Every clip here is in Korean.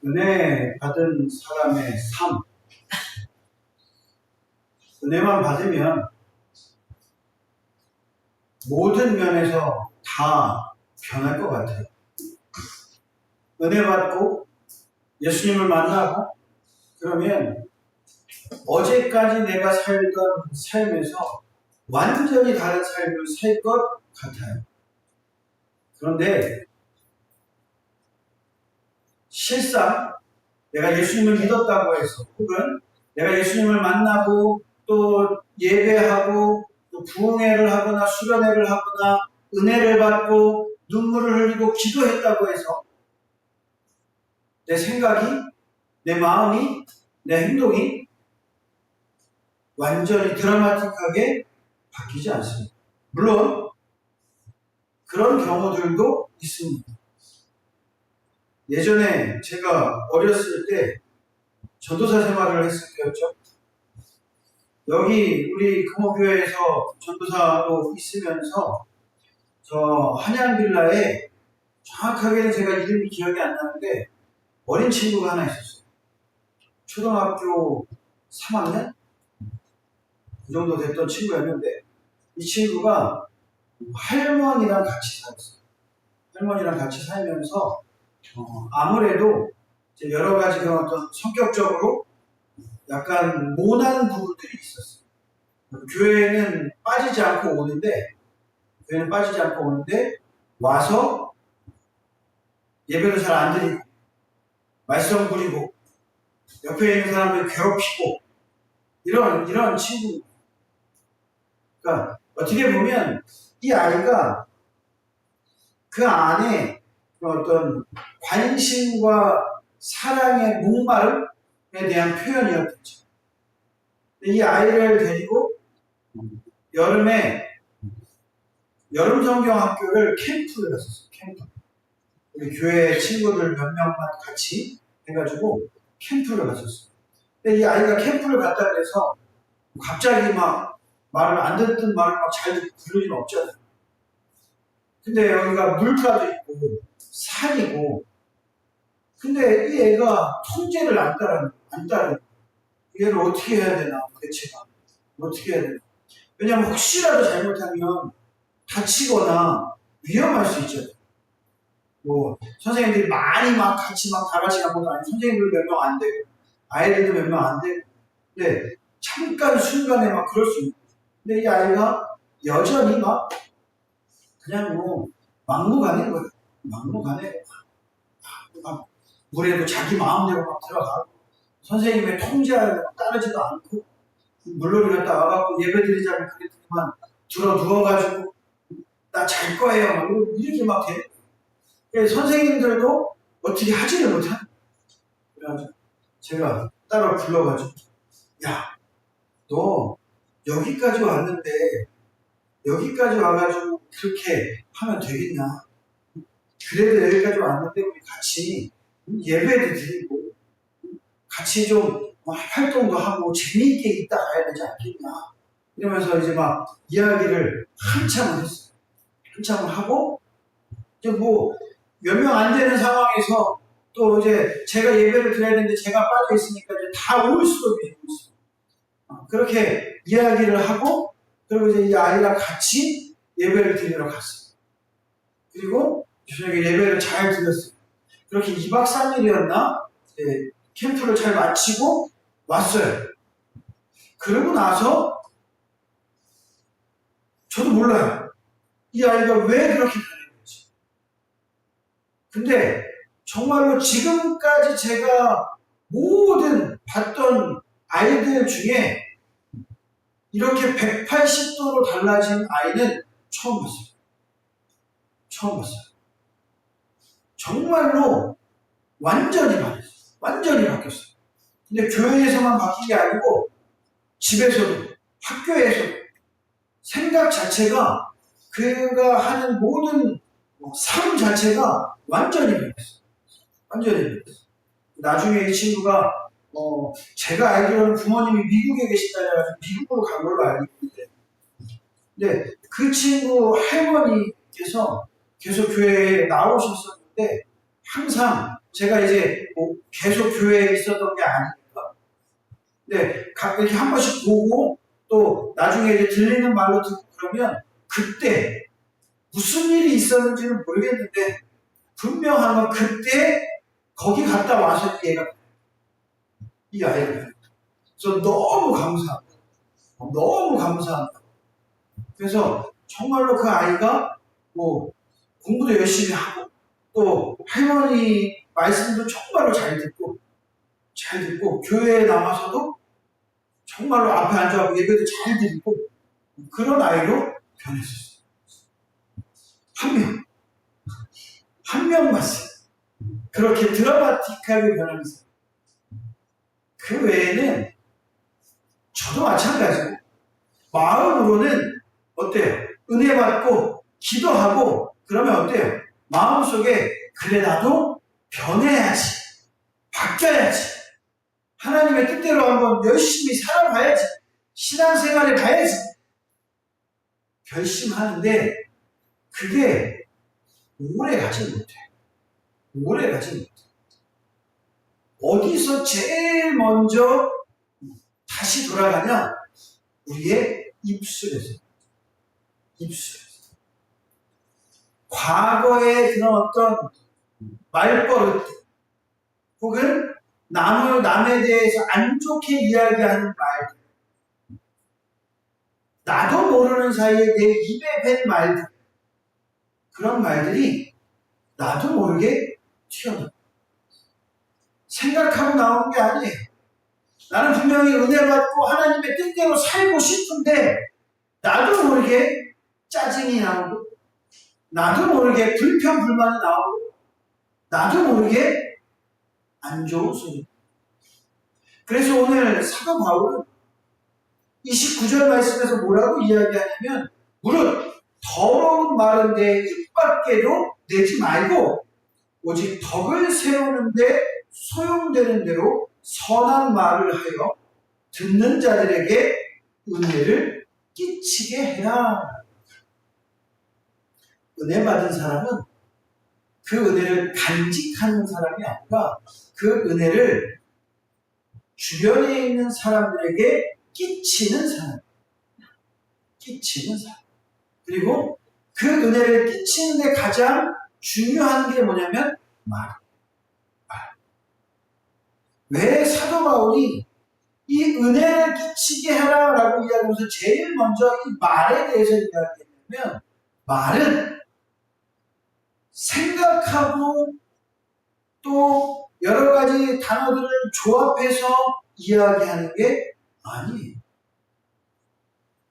은혜 받은 사람의 삶, 은혜만 받으면 모든 면에서 다 변할 것 같아요. 은혜 받고 예수님을 만나고 그러면 어제까지 내가 살던 삶에서 완전히 다른 삶을 살 것 같아요. 그런데 실상 내가 예수님을 믿었다고 해서 혹은 내가 예수님을 만나고 또 예배하고 또 부흥회를 하거나 수련회를 하거나 은혜를 받고 눈물을 흘리고 기도했다고 해서 내 생각이, 내 마음이, 내 행동이 완전히 드라마틱하게 바뀌지 않습니다. 물론 그런 경우들도 있습니다. 예전에 제가 어렸을 때 전도사 생활을 했을 때였죠. 여기 우리 금호교회에서 전도사로 있으면서 저 한양빌라에 정확하게는 제가 이름이 기억이 안 나는데 어린 친구가 하나 있었어요. 초등학교 3학년? 그 정도 됐던 친구였는데 이 친구가 할머니랑 같이 살았어요. 할머니랑 같이 살면서 아무래도 여러 가지 그런 어떤 성격적으로 약간 모난 부분들이 있었어요. 교회는 빠지지 않고 오는데 와서 예배도 잘 안 드리고 말썽 부리고 옆에 있는 사람들 괴롭히고 이런 친구. 그러니까 어떻게 보면 이 아이가 그 안에 어떤 관심과 사랑의 목마름에 대한 표현이었겠죠. 이 아이를 데리고 여름에 여름 성경학교를 캠프를 갔었어요. 캠프. 우리 교회 친구들 몇 명만 같이 해가지고 캠프를 갔었어요. 근데 이 아이가 캠프를 갔다 그래서 갑자기 막 말을 안 듣던 말을 막 잘 듣고 그럴 리는 없잖아요. 근데 여기가 물가도 있고 산이고 근데 이 애가 통제를 안 따르는 얘를 어떻게 해야 되나 대체가 어떻게 해야 되나. 왜냐하면 혹시라도 잘못하면 다치거나 위험할 수 있잖아요. 뭐 선생님들이 많이 막 같이 막 다 같이 간 것도 아니고 선생님들 몇 명 안 되고 아이들도 몇 명 안 되고 근데 잠깐 순간에 막 그럴 수 있고 근데 이 아이가 여전히 막 그냥 뭐 막무가내 거예요. 막무가내 막 물에도 자기 마음대로 막 들어가고 선생님의 통제하에 따르지도 않고 물놀이 갔다 와갖고 예배 드리자면 그랬더니만 들어 누워가지고 나 잘 거예요 막 이렇게 막 돼. 그래서 선생님들도 어떻게 하지를 못하는 거예요. 그래가지고 제가 따로 불러가지고 야 너 여기까지 왔는데 여기까지 와가지고 그렇게 하면 되겠냐. 그래도 여기까지 왔는데 우리 같이 예배도 드리고 같이 좀 활동도 하고 재미있게 있다 가야 되지 않겠냐. 이러면서 이제 막 이야기를 한참을 했어요. 한참을 하고 이제 뭐 몇 명 안 되는 상황에서 또 이제 제가 예배를 드려야 되는데 제가 빠져 있으니까 이제 다 올 수밖에 없어요. 그렇게 이야기를 하고 그리고 이제 이 아이랑 같이 예배를 드리러 갔어요. 그리고 저녁에 예배를 잘 드렸어요. 그렇게 2박 3일이었나? 네, 캠프를 잘 마치고 왔어요. 그러고 나서 저도 몰라요. 이 아이가 왜 그렇게 변했는지. 근데 정말로 지금까지 제가 모든 봤던 아이들 중에 이렇게 180도로 달라진 아이는 처음 봤어요. 처음 봤어요. 정말로 완전히 바뀌었어요. 완전히 바뀌었어요. 근데 교회에서만 바뀐 게 아니고 집에서도 학교에서도 생각 자체가 그가 하는 모든 삶 자체가 완전히 바뀌었어요. 완전히 바뀌었어요. 나중에 이 친구가 제가 알기로는 부모님이 미국에 계시다 해가지고 미국으로 간 걸로 알고 있는데 근데 그 친구 할머니께서 계속 교회에 나오셨었는데 항상 제가 이제 뭐 계속 교회에 있었던 게 아니니까. 근데 이렇게 한 번씩 보고 또 나중에 이제 들리는 말로 듣고 그러면 그때 무슨 일이 있었는지는 모르겠는데 분명한 건 그때 거기 갔다 와서 이 아이가 그래서 너무 감사합니다. 너무 감사합니다. 그래서 정말로 그 아이가 뭐 공부도 열심히 하고 또 할머니 말씀도 정말로 잘 듣고 교회에 남아서도 정말로 앞에 앉아서 예배도 잘 드리고 그런 아이로 변했었어요. 한 명 봤어요. 그렇게 드라마틱하게 변하면서 그 외에는 저도 마찬가지고 마음으로는 어때요? 은혜 받고 기도하고 그러면 어때요? 마음속에 그래 나도 변해야지 바뀌어야지 하나님의 뜻대로 한번 열심히 살아봐야지 신앙생활을 봐야지 결심하는데 그게 오래 가지 못해. 어디서 제일 먼저 다시 돌아가면 우리의 입술에서. 과거의 그런 어떤 말버릇 혹은 남에 대해서 안 좋게 이야기하는 말, 나도 모르는 사이에 내 입에 밴 말들, 그런 말들이 나도 모르게 튀어나와. 생각하고 나오는 게 아니에요. 나는 분명히 은혜 받고 하나님의 뜻대로 살고 싶은데 나도 모르게 짜증이 나오고 나도 모르게 불평 불만이 나오고 나도 모르게 안 좋은 소리. 그래서 오늘 사도 바울은 29절 말씀에서 뭐라고 이야기하냐면 무릇 더러운 말은 내 입 밖에도 내지 말고 오직 덕을 세우는데 소용되는 대로 선한 말을 하여 듣는 자들에게 은혜를 끼치게 해라. 은혜 받은 사람은 그 은혜를 간직하는 사람이 아니라 그 은혜를 주변에 있는 사람들에게 끼치는 사람. 그리고 그 은혜를 끼치는데 가장 중요한 게 뭐냐면 말. 왜 사도 바울이 이 은혜를 끼치게 해라라고 이야기하면서 제일 먼저 이 말에 대해서 이야기했냐면 말은 생각하고 또 여러 가지 단어들을 조합해서 이야기하는 게 아니에요.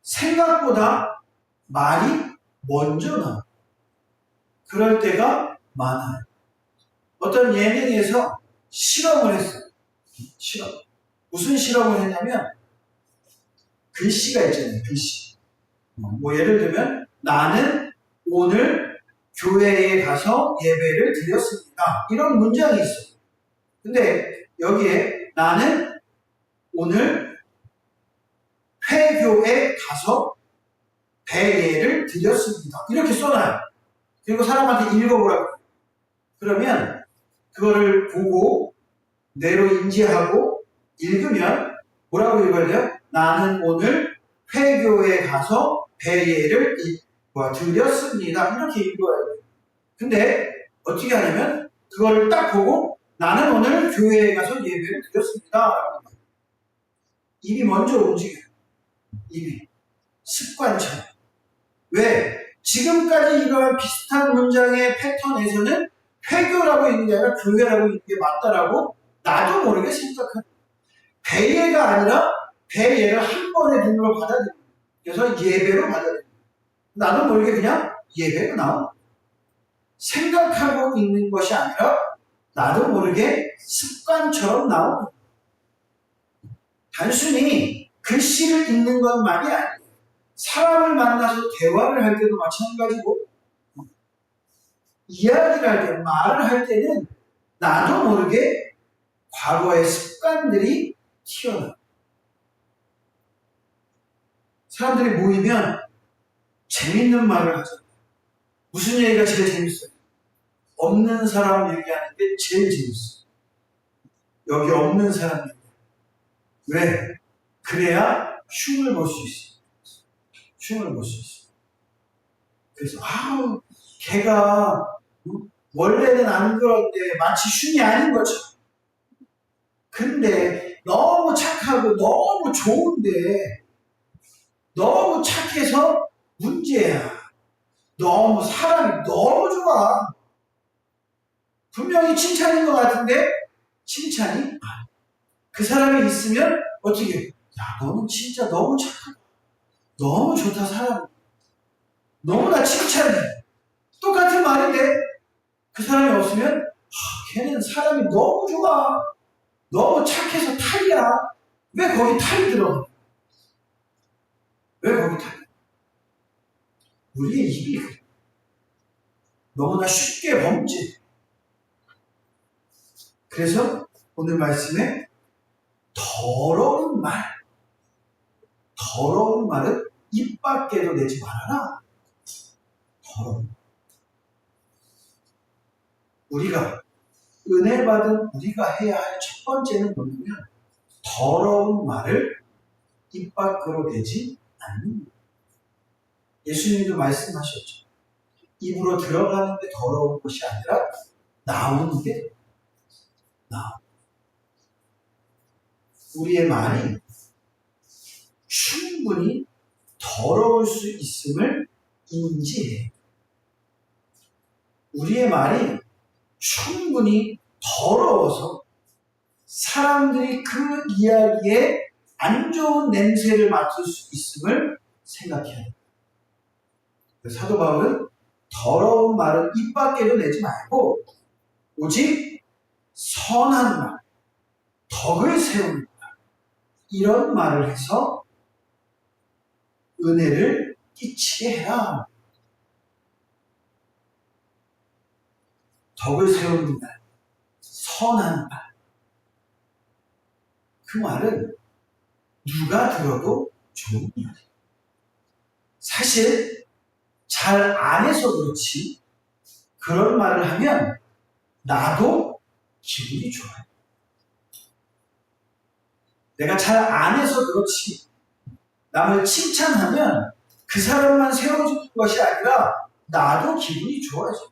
생각보다 말이 먼저 나와요. 그럴 때가 많아요. 어떤 예능에서 실험을 했어요. 무슨 실험을 했냐면 글씨가 있잖아요. 글씨. 뭐 예를 들면 나는 오늘 교회에 가서 예배를 드렸습니다. 이런 문장이 있어요. 근데 여기에 나는 오늘 회교에 가서 배예를 드렸습니다. 이렇게 써놔요. 그리고 사람한테 읽어보라고. 그러면 그거를 보고 뇌로 인지하고 읽으면 뭐라고 읽어야 돼요? 나는 오늘 회교에 가서 배예를 드렸습니다. 이렇게 읽어야 돼요. 근데 어떻게 하냐면 그거를 딱 보고 나는 오늘 교회에 가서 예배를 드렸습니다. 입이 먼저 움직여요. 입이. 습관처럼. 왜? 지금까지 이러한 비슷한 문장의 패턴에서는 회교라고 있는 게 아니라 교회라고 있는 게 맞다라고 나도 모르게 생각하는 거예요. 배예가 아니라 배예를 한 번에 눈으로 받아들여요. 그래서 예배로 받아들여요. 나도 모르게 그냥 예배가 나와요. 생각하고 있는 것이 아니라 나도 모르게 습관처럼 나오는 거예요. 단순히 글씨를 읽는 것만이 아니에요. 사람을 만나서 대화를 할 때도 마찬가지고 이야기를 할 때, 말을 할 때는 나도 모르게 과거의 습관들이 튀어나와요. 사람들이 모이면 재밌는 말을 하잖아요. 무슨 얘기가 제일 재밌어요? 없는 사람 얘기하는 게 제일 재밌어. 여기 없는 사람 얘기. 왜? 그래야 흉을 볼 수 있어. 흉을 볼 수 있어. 그래서 걔가 원래는 안 그런데 마치 흉이 아닌 거죠. 근데 너무 착하고 너무 좋은데 너무 착해서 문제야. 너무 사람이 너무 좋아. 분명히 칭찬인 것 같은데 칭찬이 아니야. 그 사람이 있으면 어떻게? 야, 너는 진짜 너무 착하다. 너무 좋다, 사람. 너무나 칭찬해. 똑같은 말인데 그 사람이 없으면 걔는 사람이 너무 좋아. 너무 착해서 탈이야. 왜 거기 탈이 들어? 왜 거기 탈이? 우리의 입이 그래. 너무나 쉽게 범죄. 그래서 오늘 말씀에 더러운 말은 입 밖에도 내지 말아라. 더러운. 우리가 은혜 받은 우리가 해야 할 첫 번째는 뭐냐면 더러운 말을 입 밖으로 내지 않는 것. 예수님도 말씀하셨죠. 입으로 들어가는 게 더러운 것이 아니라 나오는 게 나오. 우리의 말이 충분히 더러울 수 있음을 인지해. 우리의 말이 충분히 더러워서 사람들이 그 이야기에 안 좋은 냄새를 맡을 수 있음을 생각해야 합니다. 사도 바울은 더러운 말은 입 밖에도 내지 말고 오직 선한 말, 덕을 세우는 말, 이런 말을 해서 은혜를 끼치게 해라. 덕을 세우는 말, 선한 말. 그 말은 누가 들어도 좋은 말이에요. 사실 잘 안 해서 그렇지 그런 말을 하면 나도 기분이 좋아요. 내가 잘 안 해서 그렇지 남을 칭찬하면 그 사람만 세워주는 것이 아니라 나도 기분이 좋아져.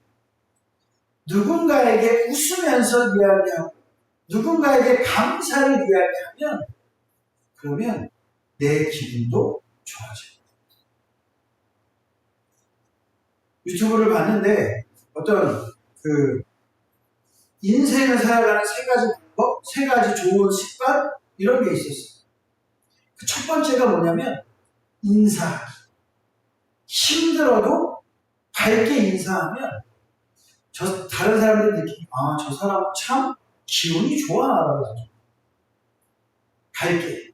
누군가에게 웃으면서 이야기하고 누군가에게 감사를 이야기하면 그러면 내 기분도 좋아져요. 유튜브를 봤는데 어떤 인생을 살아가는 세 가지 방법, 세 가지 좋은 습관 이런 게 있었어요. 그 첫 번째가 뭐냐면 인사하기. 힘들어도 밝게 인사하면 다른 사람들이 느끼기 저 사람 참 기운이 좋아 라고 하죠. 밝게.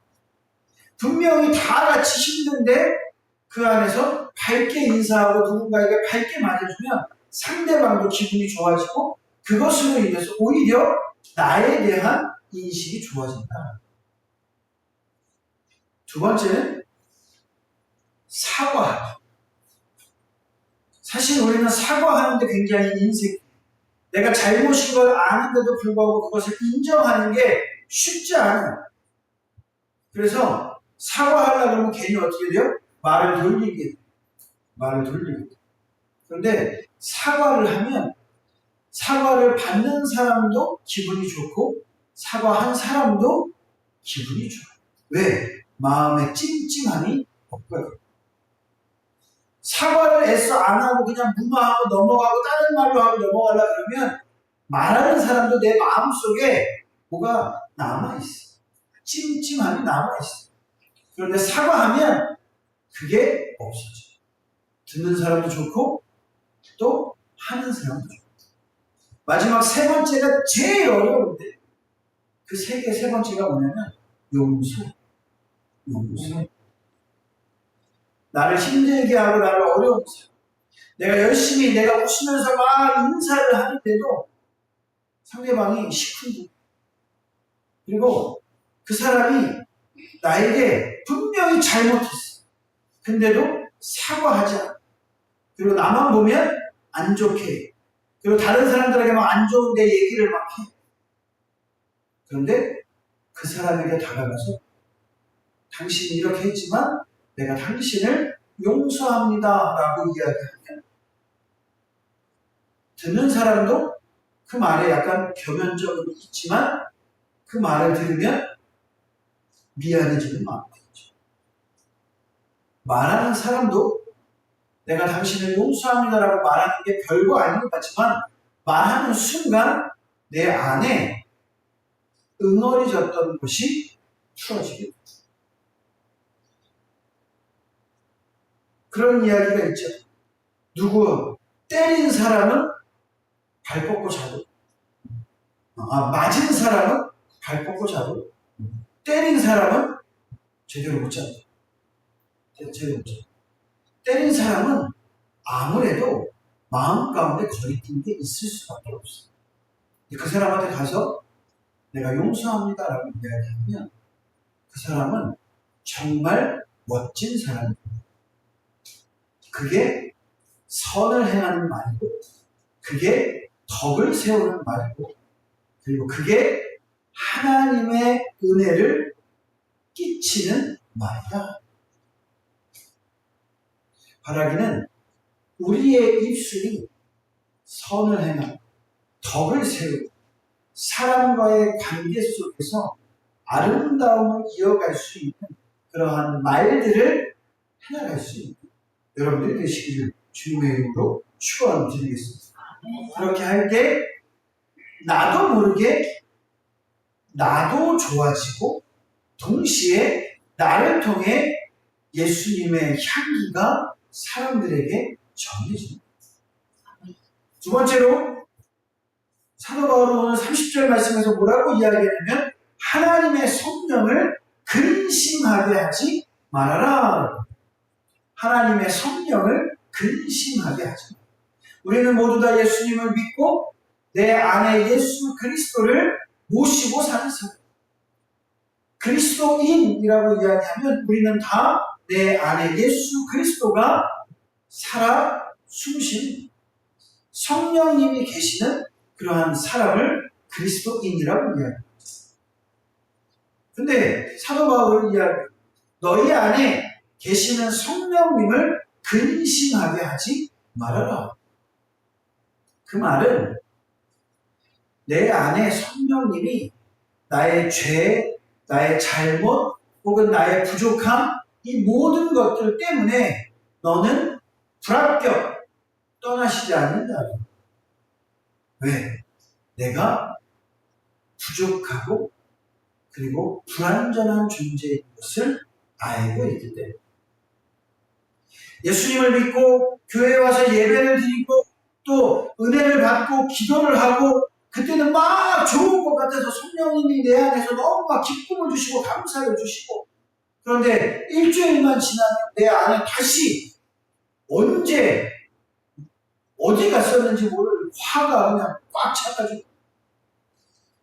분명히 다 같이 힘든데 그 안에서 밝게 인사하고 누군가에게 밝게 말해주면 상대방도 기분이 좋아지고 그것으로 인해서 오히려 나에 대한 인식이 좋아진다. 두 번째는 사과하기. 사실 우리는 사과하는데 굉장히 인색해. 내가 잘못인 걸 아는데도 불구하고 그것을 인정하는 게 쉽지 않아. 그래서 사과하려고 하면 괜히 어떻게 돼요? 말을 돌리게 돼요. 그런데 사과를 하면 사과를 받는 사람도 기분이 좋고 사과한 사람도 기분이 좋아요. 왜? 마음에 찜찜함이 없거든요. 사과를 애써 안 하고 그냥 무마하고 넘어가고 다른 말로 하고 넘어가려고 그러면 말하는 사람도 내 마음속에 뭐가 남아있어. 찜찜함이 남아있어. 그런데 사과하면 그게 없어져. 듣는 사람도 좋고 또 하는 사람도 좋고. 마지막 세 번째가 제일 어려운데 그 세 번째가 뭐냐면 용서. 나를 힘들게 하고 나를 어려운 사람. 내가 열심히 내가 웃으면서 막 인사를 하는데도 상대방이 시큰둥. 그리고 그 사람이 나에게 분명히 잘못했어. 근데도 사과하지 않아. 그리고 나만 보면 안 좋게 해. 그리고 다른 사람들에게 막 안 좋은 내 얘기를 막 해. 그런데 그 사람에게 다가가서 당신이 이렇게 했지만 내가 당신을 용서합니다 라고 이야기하면 듣는 사람도 그 말에 약간 겸연쩍음이 있지만 그 말을 들으면 미안해지는 마음이 들죠. 말하는 사람도 내가 당신을 용서합니다라고 말하는 게 별거 아닌 것 같지만 말하는 순간 내 안에 응어리졌던 것이 풀어지게 됩니다. 그런 이야기가 있죠. 누구 때린 사람은 발 뻗고 자도, 맞은 사람은 발 뻗고 자도, 때린 사람은 제대로 못 잔다. 제대로 못 잔다. 때린 사람은 아무래도 마음 가운데 거리낀 게 있을 수밖에 없어요. 그 사람한테 가서 내가 용서합니다 라고 이야기하면 그 사람은 정말 멋진 사람입니다. 그게 선을 행하는 말이고 그게 덕을 세우는 말이고 그리고 그게 하나님의 은혜를 끼치는 말이다. 바라기는 우리의 입술이 선을 행하고 덕을 세우고 사람과의 관계 속에서 아름다움을 이어갈 수 있는 그러한 말들을 해나갈 수 있는 여러분들이 되시기를 주님의 이름으로 축원드리겠습니다. 그렇게 할 때 나도 모르게 나도 좋아지고 동시에 나를 통해 예수님의 향기가 사람들에게 전해집니다. 두 번째로 사도 바울은 오늘 30절 말씀에서 뭐라고 이야기하냐면 하나님의 성령을 근심하게 하지 말아라. 하나님의 성령을 근심하게 하지 말아라. 우리는 모두 다 예수님을 믿고 내 안에 예수 그리스도를 모시고 사는 사람. 그리스도인이라고 이야기하면 우리는 다 내 안에 예수 그리스도가 살아 숨쉬는 성령님이 계시는 그러한 사람을 그리스도인이라고 이야기합니다. 근데 사도 바울은 이야기합니다. 너희 안에 계시는 성령님을 근심하게 하지 말아라. 그 말은 내 안에 성령님이 나의 죄, 나의 잘못, 혹은 나의 부족함, 이 모든 것들 때문에 너는 불합격, 떠나시지 않는다. 왜? 내가 부족하고 그리고 불완전한 존재인 것을 알고 있기 때문에. 예수님을 믿고 교회에 와서 예배를 드리고 또 은혜를 받고 기도를 하고 그때는 막 좋은 것 같아서 성령님이 내 안에서 너무 막 기쁨을 주시고 감사를 주시고 그런데 일주일만 지나면 내 안에 다시 언제 어디 갔었는지 모를 화가 그냥 꽉 차가지고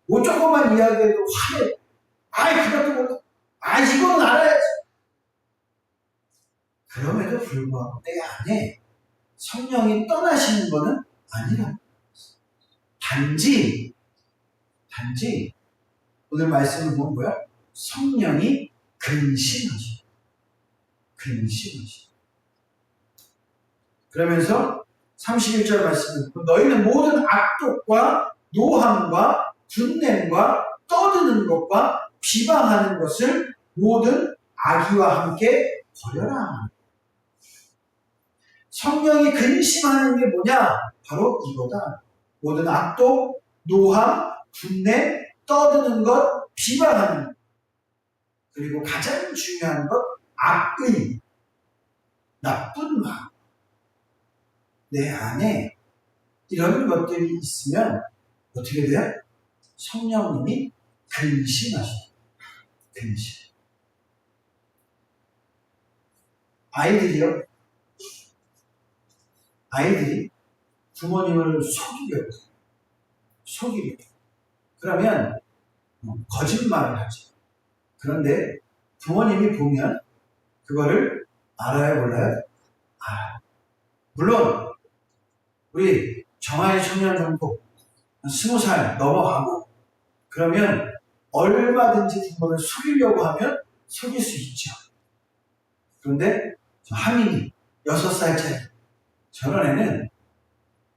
뭐 조금만 이야기해도 화내. 아이 그것도 몰라. 아 이거는 알아야지. 그럼에도 불구하고 내 안에 성령이 떠나시는 것은 아니라 단지 오늘 말씀을 보는 거야. 성령이 근심하시. 그러면서 31절 말씀은 너희는 모든 악독과 노함과 분냄과 떠드는 것과 비방하는 것을 모든 악의와 함께 버려라. 성령이 근심하는 게 뭐냐? 바로 이거다. 모든 악독, 노함, 분냄, 떠드는 것, 비방하는 것. 그리고 가장 중요한 것, 악의, 나쁜 마음. 내 안에 이런 것들이 있으면 어떻게 돼요? 성령님이 근심하셔요. 근심. 아이들이 부모님을 속이려. 그러면 거짓말을 하죠. 그런데 부모님이 보면 그거를 알아요, 몰라요? 알아요. 물론 우리 정한이 청년 정도 20살 넘어가고 그러면 얼마든지 부모를 속이려고 하면 속일 수 있죠. 그런데 하민이 6살짜리 저런 애는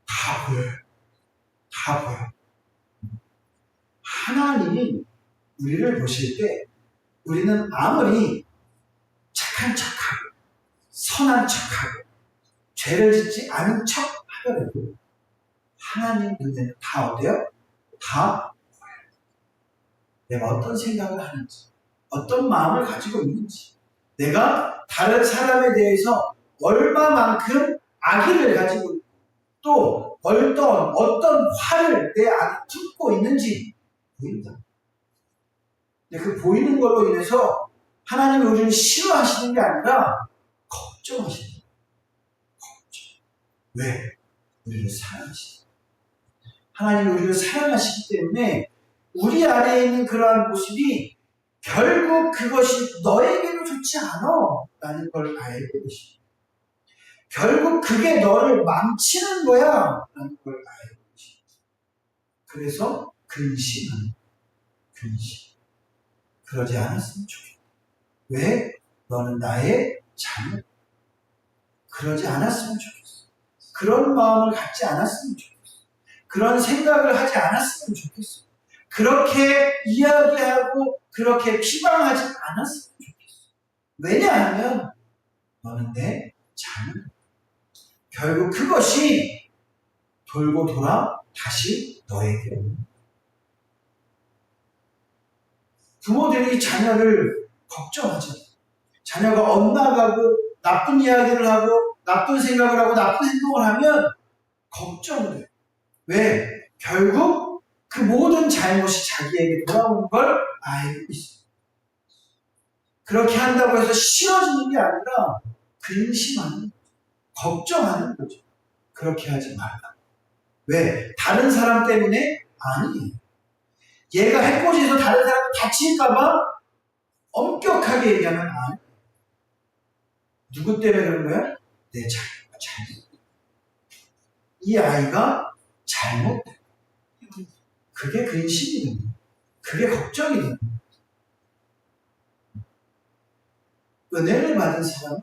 다 보여요. 다 보여. 하나님이 우리를 보실 때 우리는 아무리 착한 척하고 선한 척하고 죄를 짓지 않은 척 하더라도 하나님 눈에는 다 어때요? 다 보여요. 내가 어떤 생각을 하는지 어떤 마음을 가지고 있는지 내가 다른 사람에 대해서 얼마만큼 악의를 가지고 있고 또 어떤 화를 내 안에 품고 있는지 보인다. 근데 그 보이는 걸로 인해서 하나님이 우리를 싫어하시는 게 아니라 걱정하시는 거예요. 걱정. 왜? 우리를 사랑하시는 거예요. 하나님이 우리를 사랑하시기 때문에 우리 안에 있는 그러한 모습이 결국 그것이 너에게도 좋지 않아 라는 걸 알고 계십니다. 결국 그게 너를 망치는 거야 라는 걸 알고 계십니다. 그래서 근심하는 근심. 그러지 않았으면 좋겠다. 왜? 너는 나의 자녀. 그러지 않았으면 좋겠어. 그런 마음을 갖지 않았으면 좋겠어. 그런 생각을 하지 않았으면 좋겠어. 그렇게 이야기하고 그렇게 비방하지 않았으면 좋겠어. 왜냐하면 너는 내 자녀. 결국 그것이 돌고 돌아 다시 너에게 오는. 부모들이 자녀를 걱정하죠. 자녀가 엇나가고 나쁜 이야기를 하고 나쁜 생각을 하고 나쁜 행동을 하면 걱정을 해요. 왜? 결국 그 모든 잘못이 자기에게 돌아오는 걸 알고 있어요. 그렇게 한다고 해서 싫어지는 게 아니라 근심하는 거죠. 걱정하는 거죠. 그렇게 하지 말라. 왜? 다른 사람 때문에? 아니에요. 얘가 해코지해서 다른 사람 다칠까봐 엄격하게 얘기하면 안 돼. 누구 때문에 그런 거야? 내 잘못. 이 아이가 잘못된 거야. 그게 근심이 되는 거야. 그게 걱정이 되는 거야. 은혜를 받은 사람은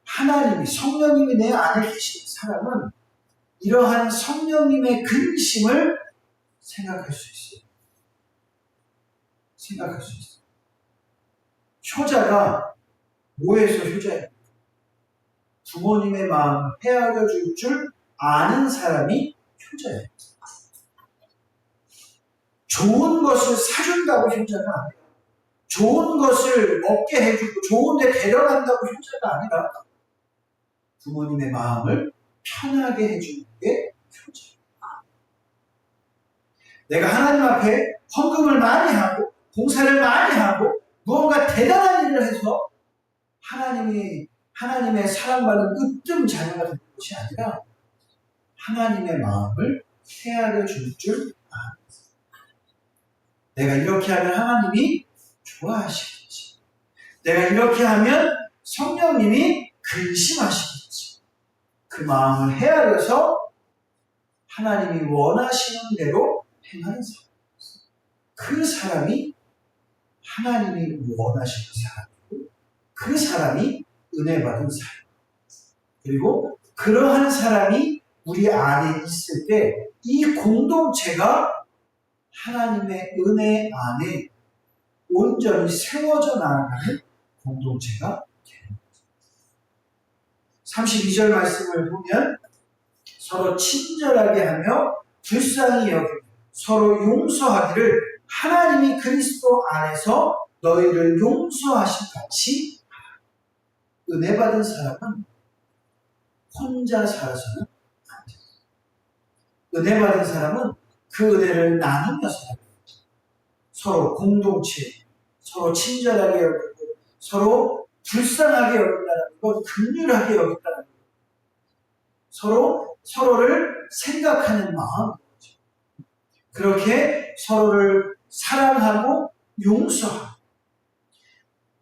하나님이 성령님이 내 안에 계신 사람은 이러한 성령님의 근심을 생각할 수 있어요. 생각할 수 있어요. 효자가 뭐에서 효자입니까? 부모님의 마음을 헤아려 줄 줄 아는 사람이 효자예요. 좋은 것을 사준다고 효자가 아니라 좋은 것을 먹게 해주고 좋은 데 데려간다고 효자가 아니라 부모님의 마음을 편하게 해주는 게 효자예요. 내가 하나님 앞에 헌금을 많이 하고 봉사를 많이 하고 무언가 대단한 일을 해서 하나님의 사랑받는 으뜸 자녀가 되는 것이 아니라 하나님의 마음을 헤아려 줄 줄 아는. 내가 이렇게 하면 하나님이 좋아하시겠지. 내가 이렇게 하면 성령님이 근심하시겠지. 그 마음을 헤아려서 하나님이 원하시는 대로 행하는 사람. 그 사람이 하나님이 원하시는 사람이고 그 사람이 은혜 받은 사람. 그리고 그러한 사람이 우리 안에 있을 때 이 공동체가 하나님의 은혜 안에 온전히 세워져 나아가는 공동체가 되는 거죠. 32절 말씀을 보면 서로 친절하게 하며 불쌍히 여기고 서로 용서하기를 하나님이 그리스도 안에서 너희를 용서하신 같이 은혜 받은 사람은 혼자 살아서는 안 돼요. 은혜 받은 사람은 그 은혜를 나누며 살아요. 서로 공동체, 서로 친절하게 여기고 서로 불쌍하게 여긴다는 것, 긍휼하게 여긴다는 것. 서로를 생각하는 마음이죠. 그렇게 서로를 사랑하고 용서하고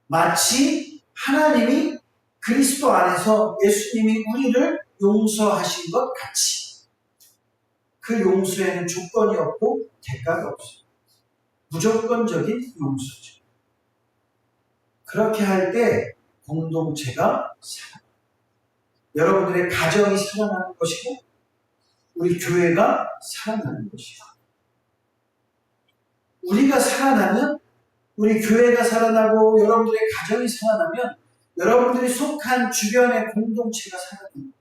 마치 하나님이 그리스도 안에서 예수님이 우리를 용서하신 것 같이 그 용서에는 조건이 없고 대가가 없어요. 무조건적인 용서죠. 그렇게 할 때 공동체가 살아나요. 여러분들의 가정이 살아나는 것이고 우리 교회가 살아나는 것이고 우리가 살아나면 우리 교회가 살아나고 여러분들의 가정이 살아나면 여러분들이 속한 주변의 공동체가 살아납니다.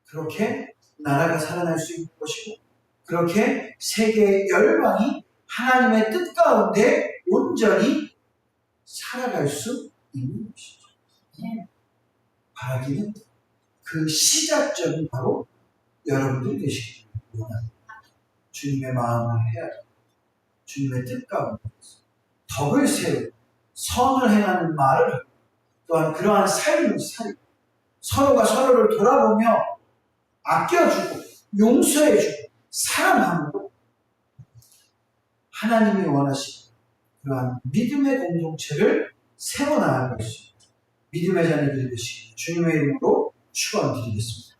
그렇게 나라가 살아날 수 있는 것이고 그렇게 세계의 열방이 하나님의 뜻 가운데 온전히 살아갈 수 있는 것이죠. 바라기는 그 시작점이 바로 여러분들이 되시기를 원합니다. 주님의 마음을 해야 됩니다. 주님의 뜻 가운데 덕을 세우고 선을 행하는 말을 하고 또한 그러한 삶을 살고 서로가 서로를 돌아보며 아껴주고 용서해주고 사랑함으로 하나님이 원하시는 그러한 믿음의 공동체를 세워나갈 수 있는 믿음의 자녀들이 되시기를 주님의 이름으로 축원드리겠습니다.